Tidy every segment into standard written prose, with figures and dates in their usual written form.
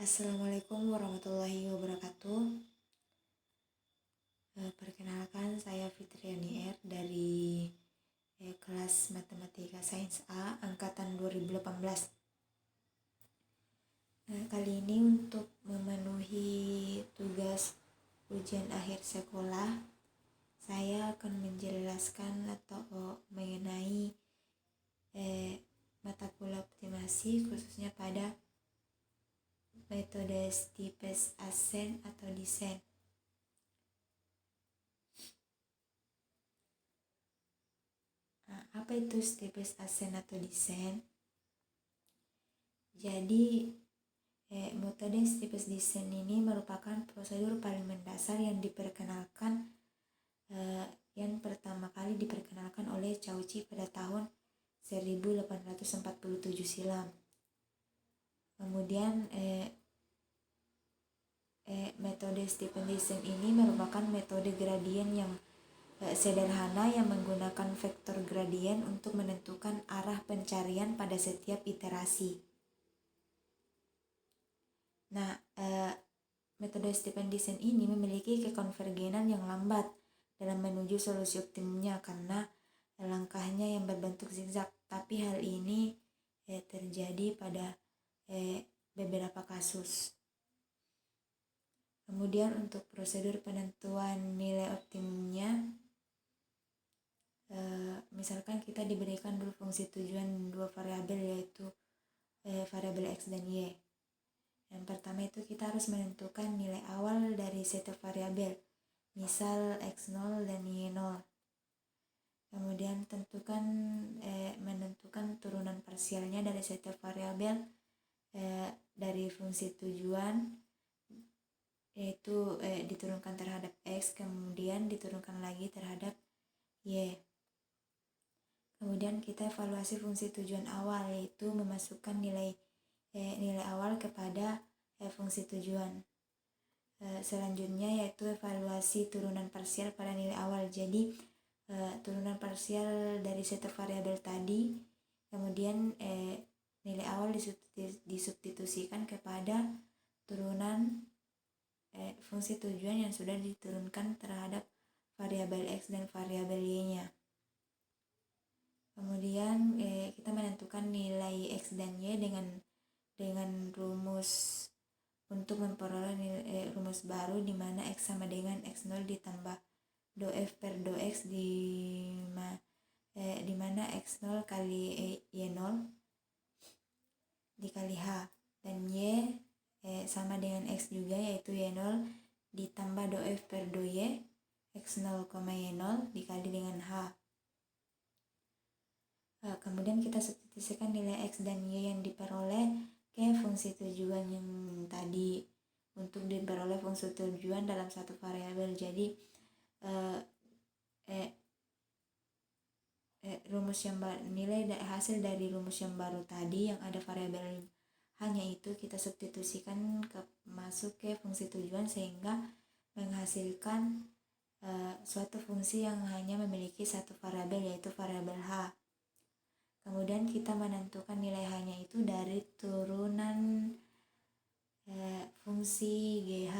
Assalamualaikum warahmatullahi wabarakatuh. Perkenalkan, saya Fitriani R dari kelas Matematika Sains A angkatan 2018. Kali ini untuk memenuhi tugas ujian akhir sekolah, saya akan menjelaskan atau mengenai mata kuliah optimasi, khususnya pada metode Stipes Asen atau desain. Apa itu Stipes Asen atau desain? Jadi metode Stipes Design ini merupakan prosedur paling mendasar yang diperkenalkan yang pertama kali diperkenalkan oleh Cauchy pada tahun 1847 silam. Kemudian metode Stipes Design ini merupakan metode gradien yang sederhana yang menggunakan vektor gradien untuk menentukan arah pencarian pada setiap iterasi. Nah, metode Stipes Design ini memiliki kekonvergenan yang lambat dalam menuju solusi optimumnya karena langkahnya yang berbentuk zigzag, tapi hal ini terjadi pada beberapa kasus. Kemudian untuk prosedur penentuan nilai optimumnya, misalkan kita diberikan dua fungsi tujuan dua variabel, yaitu variabel x dan y. Yang pertama itu kita harus menentukan nilai awal dari setiap variabel, misal x0 dan y0. Kemudian menentukan turunan parsialnya dari setiap variabel dari fungsi tujuan, yaitu diturunkan terhadap x, kemudian diturunkan lagi terhadap y. Kemudian kita evaluasi fungsi tujuan awal, yaitu memasukkan nilai awal kepada fungsi tujuan. Selanjutnya yaitu evaluasi turunan parsial pada nilai awal. Jadi turunan parsial dari setiap variabel tadi, kemudian nilai awal disubstitusikan kepada turunan fungsi tujuan yang sudah diturunkan terhadap variabel x dan variabel y-nya. Kemudian kita menentukan nilai x dan y dengan rumus untuk memperoleh rumus baru, di mana x sama dengan x0 ditambah do f per do x, di mana x0 kali y0 dikali h, dan y sama dengan x juga, yaitu y0 ditambah do f per do y, x0, y0 dikali dengan h. Kemudian kita substitusikan nilai x dan y yang diperoleh ke fungsi tujuan yang tadi untuk diperoleh fungsi tujuan dalam satu variabel. Jadi nilai hasil dari rumus yang baru tadi yang ada variabel hanya itu kita substitusikan masuk ke fungsi tujuan, sehingga menghasilkan suatu fungsi yang hanya memiliki satu variabel, yaitu variabel h. Kemudian kita menentukan nilai h-nya itu dari turunan fungsi GH.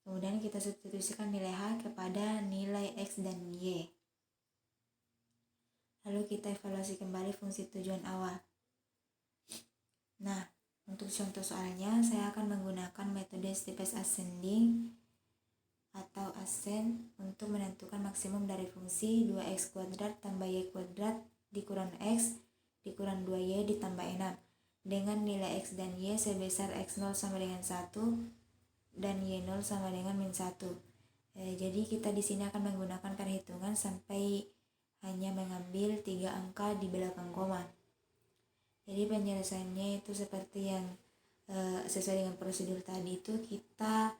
Kemudian kita substitusikan nilai h kepada nilai x dan y. Lalu kita evaluasi kembali fungsi tujuan awal. Nah, untuk contoh soalnya saya akan menggunakan metode Stipes Ascending atau Ascend untuk menentukan maksimum dari fungsi 2x kuadrat tambah y kuadrat dikurang x dikurang 2y ditambah 6 dengan nilai x dan y sebesar x0 sama dengan 1 dan y0 sama dengan min 1. Jadi kita di sini akan menggunakan perhitungan sampai hanya mengambil 3 angka di belakang koma. Jadi penjelasannya itu seperti yang sesuai dengan prosedur tadi, itu kita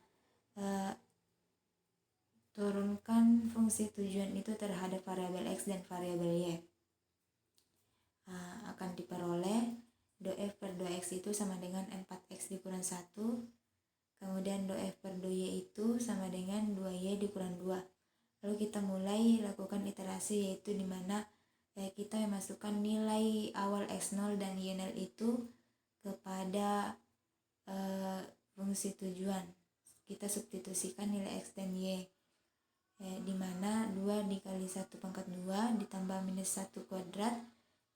turunkan fungsi tujuan itu terhadap variabel x dan variabel y. Akan diperoleh do f per do x itu sama dengan 4x dikurang 1, kemudian do f per do y itu sama dengan 2y dikurang 2. Lalu kita mulai lakukan iterasi, yaitu di mana kita memasukkan nilai awal x0 dan y0 itu kepada fungsi tujuan. Kita substitusikan nilai X dan Y, di mana 2 dikali 1 pangkat 2 ditambah minus 1 kuadrat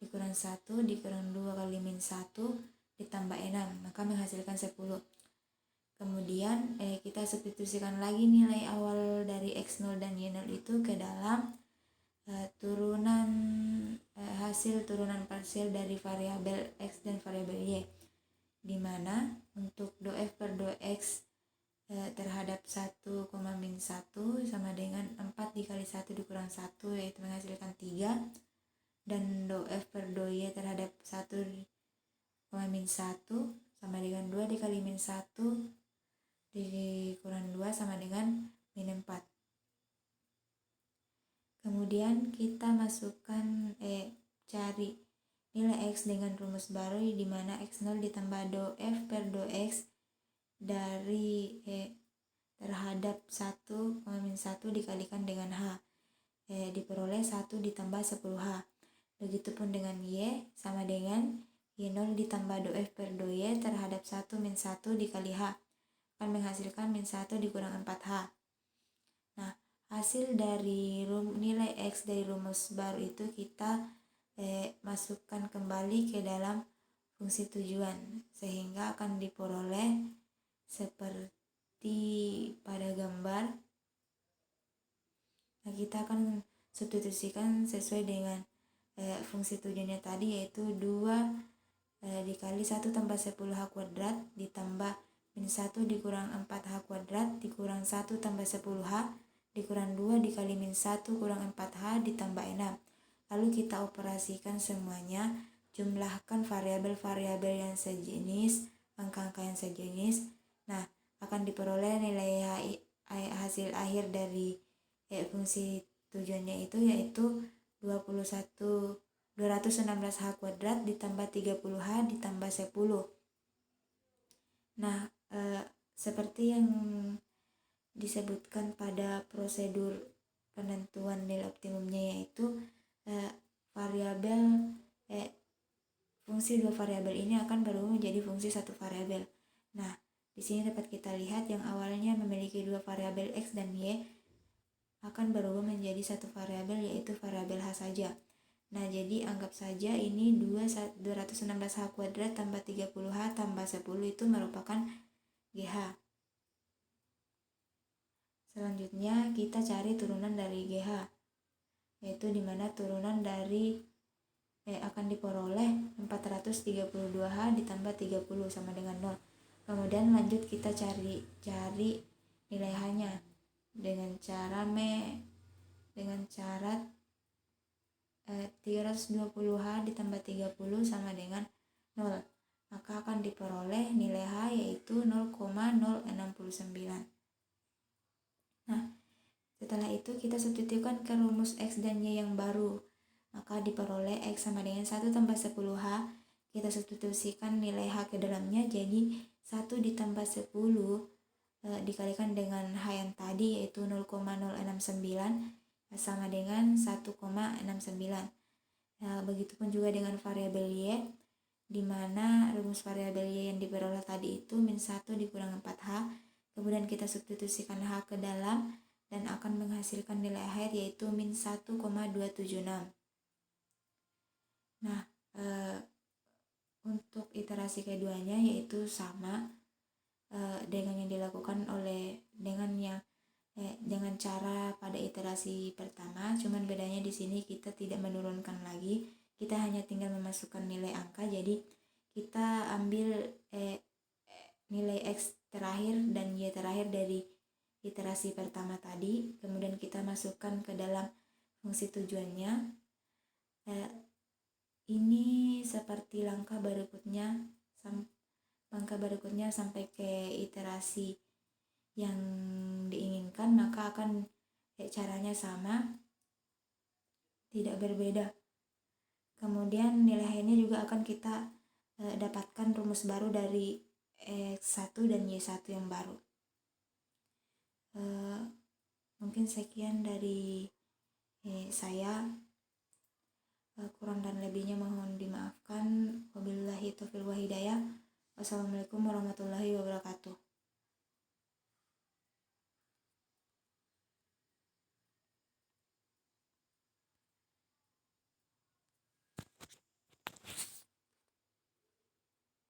dikurang 1 dikurang 2 kali min 1 ditambah 6, maka menghasilkan 10. Kemudian kita substitusikan lagi nilai awal dari X0 dan Y0 itu ke dalam hasil turunan parsial dari variabel X dan variabel Y, di mana untuk do F per do X terhadap 1, min 1 sama dengan 4 dikali 1 dikurang 1, yaitu menghasilkan 3, dan do F per do Y terhadap 1, min 1 sama dengan 2 dikali min 1 dikurang 2 sama dengan min 4. Kemudian kita masukkan cari nilai X dengan rumus baru, di mana X0 ditambah do F per do X dari terhadap 1, min 1 dikalikan dengan H, diperoleh 1 ditambah 10H. Begitupun dengan Y sama dengan Y0 ditambah do F per do Y terhadap 1 min 1 dikali H, akan menghasilkan min 1 dikurang 4H. Nah, hasil dari nilai X dari rumus baru itu kita masukkan kembali ke dalam fungsi tujuan, sehingga akan diperoleh seperti pada gambar. Nah, kita akan substitusikan sesuai dengan fungsi tujuannya tadi, yaitu 2 dikali 1 tambah 10H kuadrat ditambah min 1 dikurang 4H kuadrat dikurang 1 tambah 10H dikurang 2 dikali min 1 kurang 4H ditambah 6. Lalu kita operasikan semuanya, jumlahkan variabel-variabel yang sejenis, angka-angka yang sejenis. Nah, akan diperoleh nilai hasil akhir dari fungsi tujuannya itu, yaitu 216H kuadrat ditambah 30H ditambah 10. Nah, seperti yang disebutkan pada prosedur penentuan nilai optimumnya, yaitu fungsi 2 variabel ini akan berubah menjadi fungsi 1 variabel. Nah, di sini dapat kita lihat yang awalnya memiliki 2 variabel X dan Y akan berubah menjadi 1 variabel, yaitu variabel H saja. Nah, jadi anggap saja ini 216H kuadrat tambah 30H tambah 10 itu merupakan GH. Selanjutnya kita cari turunan dari GH, yaitu dimana turunan dari akan diperoleh 432H ditambah 30 sama dengan 0. Kemudian lanjut kita cari nilai H-nya dengan cara 320H ditambah 30 sama dengan 0. Maka akan diperoleh nilai H yaitu 0,069. Nah, setelah itu kita substitusikan ke rumus X dan Y yang baru. Maka diperoleh X sama dengan 1 tambah 10H. Kita substitusikan nilai H ke dalamnya, jadi 1 ditambah 10 dikalikan dengan H yang tadi, yaitu 0,069 sama dengan 1,69. Nah, begitupun juga dengan variabel Y, di mana rumus variabel Y yang diperoleh tadi itu min 1 dikurang 4H. Kemudian kita substitusikan H ke dalam dan akan menghasilkan nilai akhir, yaitu min 1,276. Nah, untuk iterasi keduanya yaitu sama dengan yang dilakukan dengan cara pada iterasi pertama, cuman bedanya di sini kita tidak menurunkan lagi, kita hanya tinggal memasukkan nilai angka. Jadi kita ambil nilai X terakhir dan Y terakhir dari iterasi pertama tadi, kemudian kita masukkan ke dalam fungsi tujuannya. Ini seperti langkah berikutnya sampai ke iterasi yang diinginkan, maka akan caranya sama, tidak berbeda. Kemudian nilai H-nya juga akan kita dapatkan rumus baru dari X1 dan Y1 yang baru. Mungkin sekian dari saya. Kurang dan lebihnya mohon dimaafkan. Wabillahi taufiq wal hidayah. Wassalamualaikum warahmatullahi wabarakatuh.